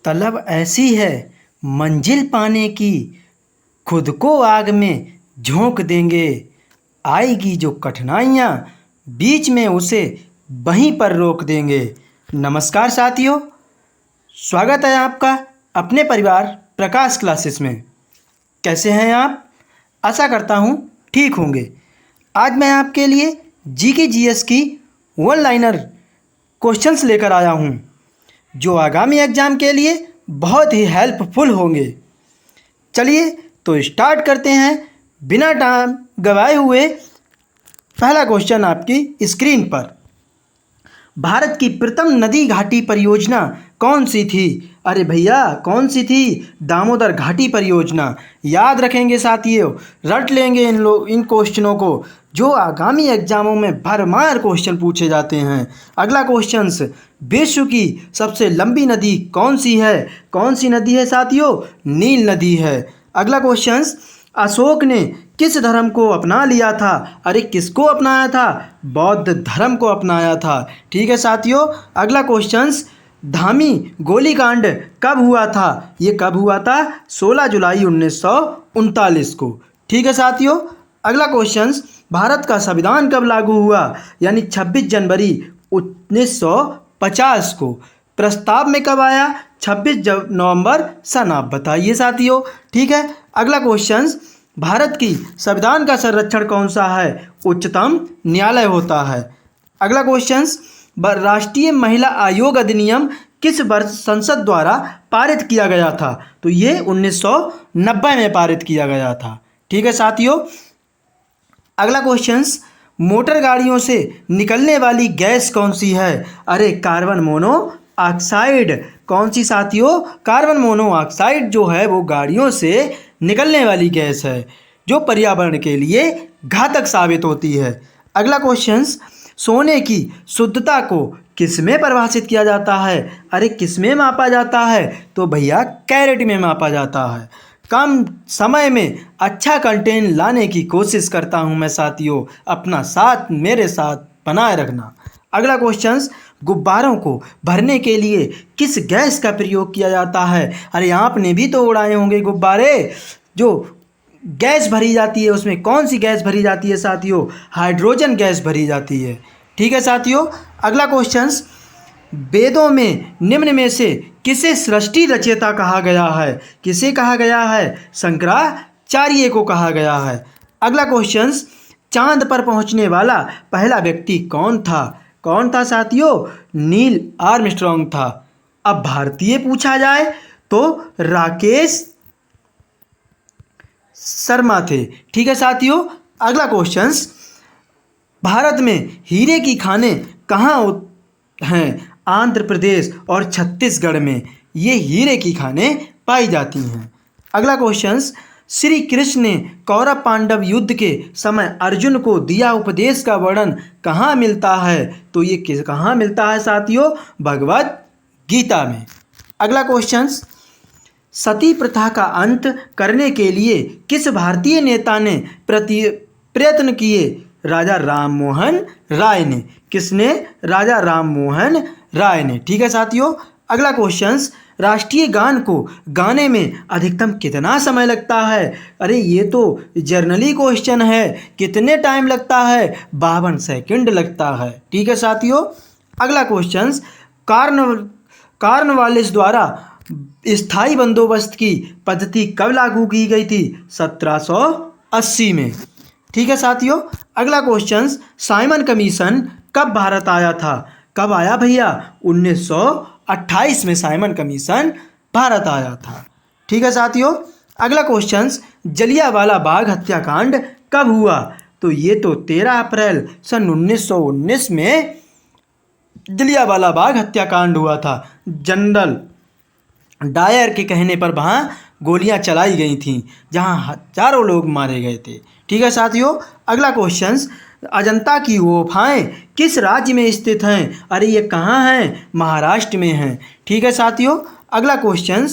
तलब ऐसी है मंजिल पाने की, खुद को आग में झोंक देंगे। आएगी जो कठिनाइयाँ, बीच में उसे वहीं पर रोक देंगे। नमस्कार साथियों, स्वागत है आपका अपने परिवार प्रकाश क्लासेस में। कैसे हैं आप? आशा करता हूँ ठीक होंगे। आज मैं आपके लिए जीके जीएस की वन लाइनर क्वेश्चंस लेकर आया हूँ जो आगामी एग्ज़ाम के लिए बहुत ही हेल्पफुल होंगे। चलिए तो स्टार्ट करते हैं बिना टाइम गवाए हुए। पहला क्वेश्चन आपकी स्क्रीन पर। भारत की प्रथम नदी घाटी परियोजना कौन सी थी? अरे भैया कौन सी थी? दामोदर घाटी परियोजना। याद रखेंगे साथियों, रट लेंगे इन क्वेश्चनों को जो आगामी एग्जामों में भरमार क्वेश्चन पूछे जाते हैं। अगला क्वेश्चन, विश्व की सबसे लंबी नदी कौन सी है? कौन सी नदी है साथियों? नील नदी है। अगला क्वेश्चन, अशोक ने किस धर्म को अपना लिया था? अरे किसको अपनाया था? बौद्ध धर्म को अपनाया था। ठीक है साथियों। अगला क्वेश्चन, धामी गोलीकांड कब हुआ था? ये कब हुआ था? 16 जुलाई 1939 को। ठीक है साथियों। अगला क्वेश्चन, भारत का संविधान कब लागू हुआ? यानी 26 जनवरी 1950 को। प्रस्ताव में कब आया? 26 नवंबर सन। आप बताइए साथियों। ठीक है। अगला क्वेश्चन, भारत की संविधान का संरक्षण कौन सा है? उच्चतम न्यायालय होता है। अगला क्वेश्चन, राष्ट्रीय महिला आयोग अधिनियम किस वर्ष संसद द्वारा पारित किया गया था? तो ये 1990 में पारित किया गया था। ठीक है साथियों। अगला क्वेश्चन, मोटर गाड़ियों से निकलने वाली गैस कौन सी है? अरे कार्बन मोनोऑक्साइड। कौन सी साथियों? कार्बन मोनोऑक्साइड जो है वो गाड़ियों से निकलने वाली गैस है जो पर्यावरण के लिए घातक साबित होती है। अगला क्वेश्चन, सोने की शुद्धता को किस में परिभाषित किया जाता है? अरे किस में मापा जाता है? तो भैया कैरेट में मापा जाता है। कम समय में अच्छा कंटेंट लाने की कोशिश करता हूं मैं साथियों, अपना साथ मेरे साथ बनाए रखना। अगला क्वेश्चन, गुब्बारों को भरने के लिए किस गैस का प्रयोग किया जाता है? अरे आपने भी तो उड़ाए होंगे गुब्बारे। जो गैस भरी जाती है उसमें कौन सी गैस भरी जाती है साथियों? हाइड्रोजन गैस भरी जाती है। ठीक है साथियों। अगला क्वेश्चन, वेदों में निम्न में से किसे सृष्टि रचयिता कहा गया है? किसे कहा गया है? शंकराचार्य को कहा गया है। अगला क्वेश्चन, चांद पर पहुंचने वाला पहला व्यक्ति कौन था? कौन था साथियों? नील आर्मस्ट्रॉन्ग था। अब भारतीय पूछा जाए तो राकेश शर्मा थे। ठीक है साथियों। अगला क्वेश्चन, भारत में हीरे की खानें कहाँ हैं? आंध्र प्रदेश और छत्तीसगढ़ में ये हीरे की खानें पाई जाती हैं। अगला क्वेश्चन, श्री कृष्ण ने कौरव पांडव युद्ध के समय अर्जुन को दिया उपदेश का वर्णन कहाँ मिलता है? तो ये कहाँ मिलता है साथियों? भगवद गीता में। अगला क्वेश्चन, सती प्रथा का अंत करने के लिए किस भारतीय नेता ने प्रयत्न किए? राजा राम मोहन राय ने। किसने? राजा राम मोहन राय ने। ठीक है साथियों। अगला क्वेश्चन, राष्ट्रीय गान को गाने में अधिकतम कितना समय लगता है? अरे ये तो जर्नली क्वेश्चन है। कितने टाइम लगता है? 52 सेकंड लगता है। ठीक है साथियों। अगला क्वेश्चन, कॉर्नवालिस द्वारा स्थायी बंदोबस्त की पद्धति कब लागू की गई थी? 1780 में। ठीक है साथियों। अगला क्वेश्चन, साइमन कमीशन कब भारत आया था? कब आया भैया? 1928 में साइमन कमीशन भारत आया था। ठीक है साथियों। अगला क्वेश्चन, जलियांवाला बाग हत्याकांड कब हुआ? तो ये तो 13 अप्रैल सन 1919 में जलियांवाला बाग हत्याकांड हुआ था। जनरल डायर के कहने पर वहाँ गोलियां चलाई गई थीं जहाँ हजारों लोग मारे गए थे। ठीक है साथियों। अगला क्वेश्चन, अजंता की गुफाएं किस राज्य में स्थित हैं? अरे ये कहाँ हैं? महाराष्ट्र में हैं। ठीक है साथियों। अगला क्वेश्चन,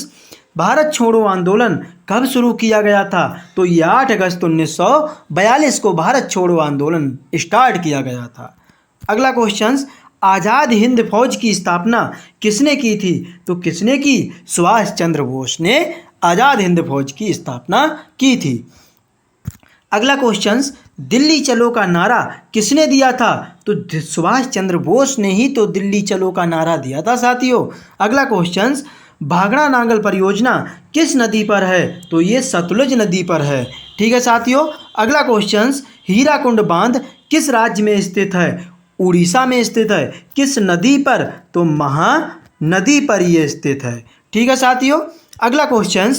भारत छोड़ो आंदोलन कब शुरू किया गया था? तो ये 8 अगस्त 1942 को भारत छोड़ो आंदोलन स्टार्ट किया गया था। अगला क्वेश्चन, आज़ाद हिंद फौज की स्थापना किसने की थी? तो किसने की? सुभाष चंद्र बोस ने आज़ाद हिंद फौज की स्थापना की थी। अगला क्वेश्चन, दिल्ली चलो का नारा किसने दिया था? तो सुभाष चंद्र बोस ने ही तो दिल्ली चलो का नारा दिया था साथियों। अगला क्वेश्चन, भाखड़ा नांगल परियोजना किस नदी पर है? तो ये सतलुज नदी पर है। ठीक है साथियों। अगला क्वेश्चन, हीराकुंड बांध किस राज्य में स्थित है? उड़ीसा में स्थित है। किस नदी पर? तो महानदी पर ये स्थित है। ठीक है साथियों। अगला क्वेश्चन,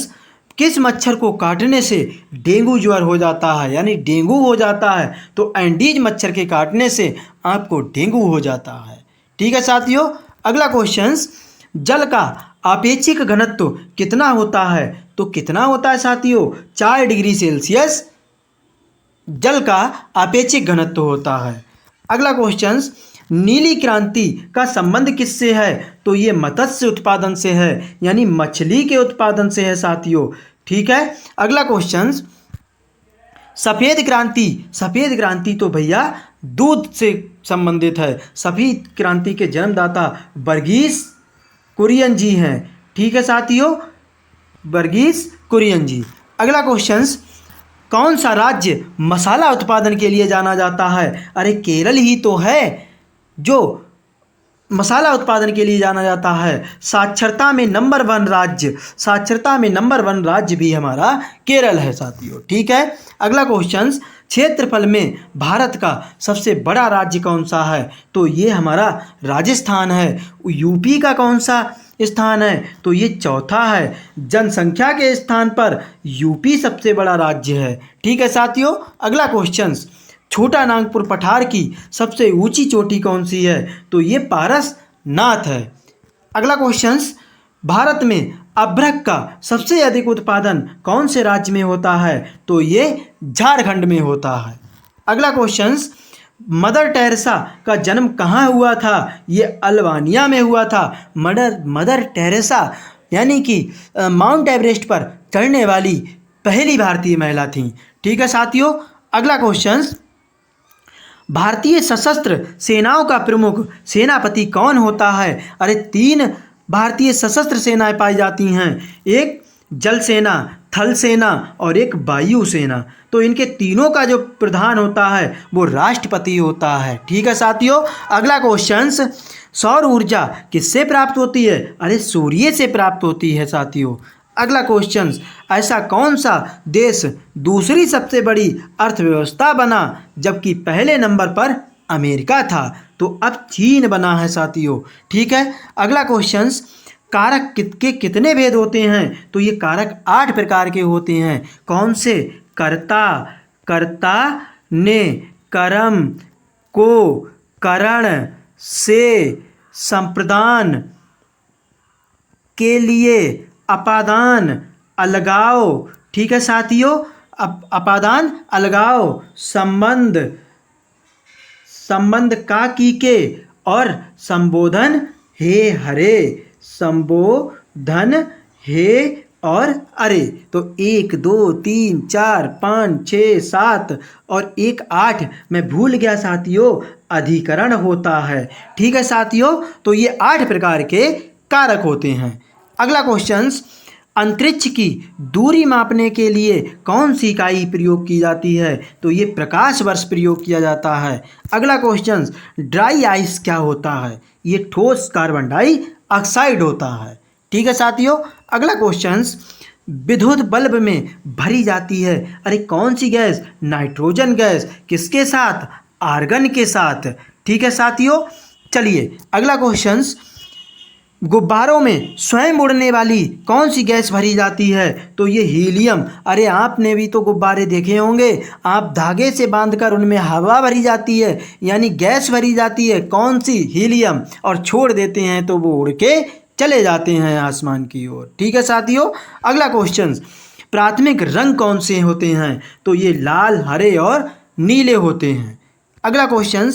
किस मच्छर को काटने से डेंगू ज्वर हो जाता है, यानी डेंगू हो जाता है? तो एंडीज मच्छर के काटने से आपको डेंगू हो जाता है। ठीक है साथियों। अगला क्वेश्चन, जल का आपेक्षिक घनत्व कितना होता है? तो कितना होता है साथियों? 4 डिग्री सेल्सियस जल का आपेक्षिक घनत्व होता है। अगला क्वेश्चन, नीली क्रांति का संबंध किससे है? तो ये मत्स्य उत्पादन से है, यानी मछली के उत्पादन से है साथियों। ठीक है। अगला क्वेश्चन, सफ़ेद क्रांति तो भैया दूध से संबंधित है। सफ़ेद क्रांति के जन्मदाता वर्गीस कुरियन जी हैं। ठीक है साथियों, वर्गीस कुरियन जी। अगला क्वेश्चन, कौन सा राज्य मसाला उत्पादन के लिए जाना जाता है? अरे केरल ही तो है जो मसाला उत्पादन के लिए जाना जाता है। साक्षरता में नंबर 1 राज्य भी हमारा केरल है साथियों। ठीक है। अगला क्वेश्चन, क्षेत्रफल में भारत का सबसे बड़ा राज्य कौन सा है? तो ये हमारा राजस्थान है। यूपी का कौन सा स्थान है? तो ये चौथा है। जनसंख्या के स्थान पर यूपी सबसे बड़ा राज्य है। ठीक है साथियों। अगला क्वेश्चन, छोटा नागपुर पठार की सबसे ऊंची चोटी कौन सी है? तो ये पारसनाथ है। अगला क्वेश्चन, भारत में अभ्रक का सबसे अधिक उत्पादन कौन से राज्य में होता है? तो ये झारखंड में होता है। अगला क्वेश्चन, मदर टेरेसा का जन्म कहाँ हुआ था? ये अल्बानिया में हुआ था। मदर टेरेसा यानी कि माउंट एवरेस्ट पर चढ़ने वाली पहली भारतीय महिला थी। ठीक है साथियों। अगला क्वेश्चन, भारतीय सशस्त्र सेनाओं का प्रमुख सेनापति कौन होता है? अरे 3 भारतीय सशस्त्र सेनाएं पाई जाती हैं, एक जल सेना, थल सेना और एक वायु सेना। तो इनके तीनों का जो प्रधान होता है वो राष्ट्रपति होता है। ठीक है साथियों। अगला क्वेश्चन, सौर ऊर्जा किससे प्राप्त होती है? अरे सूर्य से प्राप्त होती है साथियों। अगला क्वेश्चन, ऐसा कौन सा देश दूसरी सबसे बड़ी अर्थव्यवस्था बना जबकि पहले नंबर पर अमेरिका था? तो अब चीन बना है साथियों। ठीक है। अगला क्वेश्चन, कारक के कितने भेद होते हैं? तो ये कारक 8 प्रकार के होते हैं। कौन से? कर्ता ने, कर्म को, करण से, संप्रदान के लिए, अपादान, अलगाव। ठीक है साथियों। अपादान, अलगाव, संबंध का की के और संबोधन हे हरे। संबोधन हे और अरे। तो 1 2 3 4 5 6 7 और 1 8 मैं भूल गया साथियों, अधिकरण होता है। ठीक है साथियों। तो ये 8 प्रकार के कारक होते हैं। अगला क्वेश्चन, अंतरिक्ष की दूरी मापने के लिए कौन सी इकाई प्रयोग की जाती है? तो ये प्रकाश वर्ष प्रयोग किया जाता है। अगला क्वेश्चन, ड्राई आइस क्या होता है? ये ठोस कार्बन डाइऑक्साइड होता है। ठीक है साथियों। अगला क्वेश्चन, विद्युत बल्ब में भरी जाती है अरे कौन सी गैस? Nitrogen gas. किसके साथ? आर्गन के साथ। ठीक है साथियों। चलिए अगला क्वेश्चन, गुब्बारों में स्वयं उड़ने वाली कौन सी गैस भरी जाती है? तो ये हीलियम। अरे आपने भी तो गुब्बारे देखे होंगे, आप धागे से बांधकर उनमें हवा भरी जाती है, यानी गैस भरी जाती है। कौन सी? हीलियम। और छोड़ देते हैं तो वो उड़ के चले जाते हैं आसमान की ओर। ठीक है साथियों। अगला क्वेश्चन, प्राथमिक रंग कौन से होते हैं? तो ये लाल, हरे और नीले होते हैं। अगला क्वेश्चन,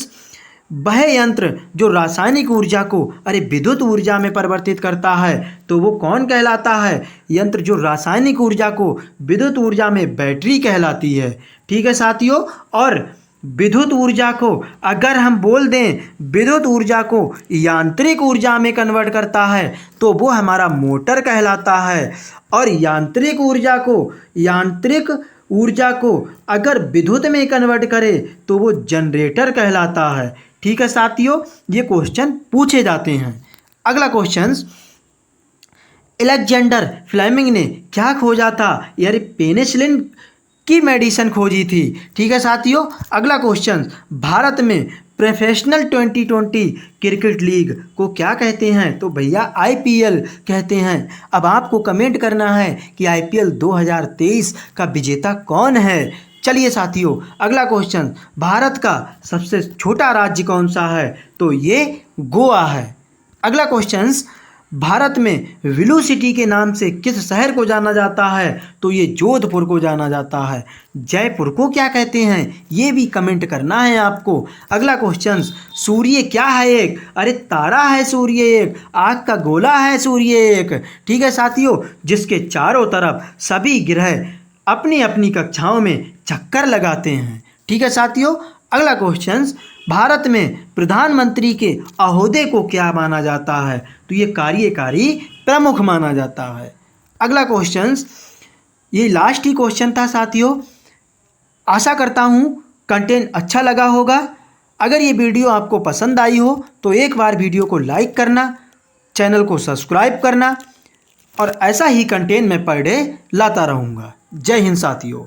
वह यंत्र जो रासायनिक ऊर्जा को विद्युत ऊर्जा में परिवर्तित करता है तो वो कौन कहलाता है? यंत्र जो रासायनिक ऊर्जा को विद्युत ऊर्जा में बैटरी कहलाती है। ठीक है साथियों। और विद्युत ऊर्जा को अगर हम बोल दें विद्युत ऊर्जा को यांत्रिक ऊर्जा में कन्वर्ट करता है तो वो हमारा मोटर कहलाता है। और यांत्रिक ऊर्जा को अगर विद्युत में कन्वर्ट करे तो वो जनरेटर कहलाता है। ठीक है साथियों, ये क्वेश्चन पूछे जाते हैं। अगला क्वेश्चन, अलेक्जेंडर फ्लेमिंग ने क्या खोजा था? यानी पेनिसिलिन की मेडिसिन खोजी थी। ठीक है साथियों, अगला क्वेश्चन, भारत में प्रोफेशनल 2020 क्रिकेट लीग को क्या कहते हैं? तो भैया IPL कहते हैं। अब आपको कमेंट करना है कि IPL 2023 का विजेता कौन है। चलिए साथियों, अगला क्वेश्चन, भारत का सबसे छोटा राज्य कौन सा है? तो ये गोवा है। अगला क्वेश्चन, भारत में विलू सिटी के नाम से किस शहर को जाना जाता है? तो ये जोधपुर को जाना जाता है। जयपुर को क्या कहते हैं? ये भी कमेंट करना है आपको। अगला क्वेश्चन, सूर्य क्या है एक? अरे तारा है सूर्य एक, आग का गोला है सूर्य एक। ठीक है साथियों, जिसके चारों तरफ सभी ग्रह अपनी अपनी कक्षाओं में चक्कर लगाते हैं। ठीक है साथियों, अगला क्वेश्चन, भारत में प्रधानमंत्री के अहोदे को क्या माना जाता है? तो ये कार्यकारी प्रमुख माना जाता है। अगला क्वेश्चन, ये लास्ट ही क्वेश्चन था साथियों। आशा करता हूँ कंटेंट अच्छा लगा होगा। अगर ये वीडियो आपको पसंद आई हो तो एक बार वीडियो को लाइक करना, चैनल को सब्सक्राइब करना, और ऐसा ही कंटेंट मैं पर डे लाता रहूँगा। जय हिंद साथियों।